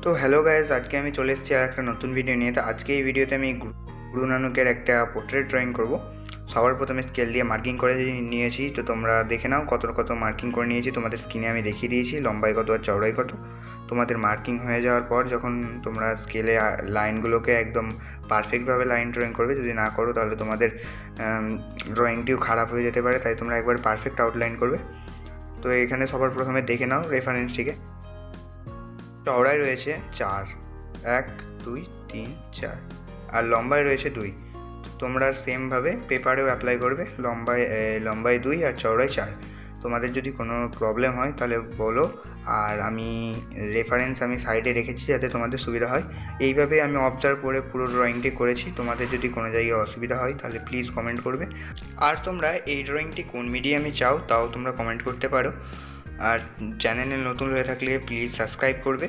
তো hello guys, আজকে আমি চলে এসেছি আর একটা নতুন ভিডিও নিয়ে। তো আজকে এই ভিডিওতে আমি গুরু নানকের একটা পোর্ট্রেট ড্রয়িং করব। সবার প্রথমে স্কেল দিয়ে মার্কিং করে নিয়েছি। তো তোমরা দেখে নাও কত মার্কিং করে নিয়েছি। তোমাদের স্ক্রিনে আমি দেখিয়ে দিয়েছি লম্বাই কত আর চওড়াই কত। তোমাদের মার্কিং হয়ে যাওয়ার পর যখন তোমরা স্কেলে লাইনগুলোকে একদম পারফেক্টভাবে লাইন ড্রয়িং করবে, যদি না করো তাহলে তোমাদের ড্রয়িংটিও খারাপ হয়ে যেতে পারে। তাই তোমরা একবার পারফেক্ট আউটলাইন করবে। তো এখানে সবার প্রথমে দেখে নাও রেফারেন্সটিকে। চওড়ায় রয়েছে 4, 1 2 3 4, আর লম্বায় রয়েছে 2। তোমরা সেমভাবে পেপারেও অ্যাপ্লাই করবে, লম্বায় 2 আর চওড়ায় 4। তোমাদের যদি কোনো প্রবলেম হয় তাহলে বলো, আর আমি রেফারেন্স সাইডে রেখেছি যাতে তোমাদের সুবিধা হয়। এইভাবে আমি অবজার্ভ করে পুরো ড্রয়িংটি করেছি। তোমাদের যদি কোনো জায়গায় অসুবিধা হয় তাহলে প্লিজ কমেন্ট করবে। আর তোমরা এই ড্রয়িংটি কোন মিডিয়ামে চাও তাও তোমরা কমেন্ট করতে পারো। আর চ্যানেলে নতুন হয়ে থাকলে প্লিজ সাবস্ক্রাইব করবে,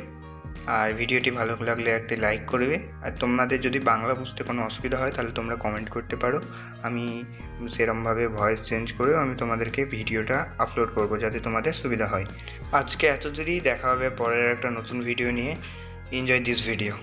আর ভিডিওটি ভালো লাগলে একটি লাইক করবে। আর তোমাদের যদি বাংলা বুঝতে কোনো অসুবিধা হয় তাহলে তোমরা কমেন্ট করতে পারো। আমি সেরমভাবে ভয়েস চেঞ্জ করেও আমি তোমাদেরকে ভিডিওটা আপলোড করব যাতে তোমাদের সুবিধা হয়। আজকে এত দূরই, দেখা হবে পরের একটা নতুন ভিডিও নিয়ে। Enjoy this video.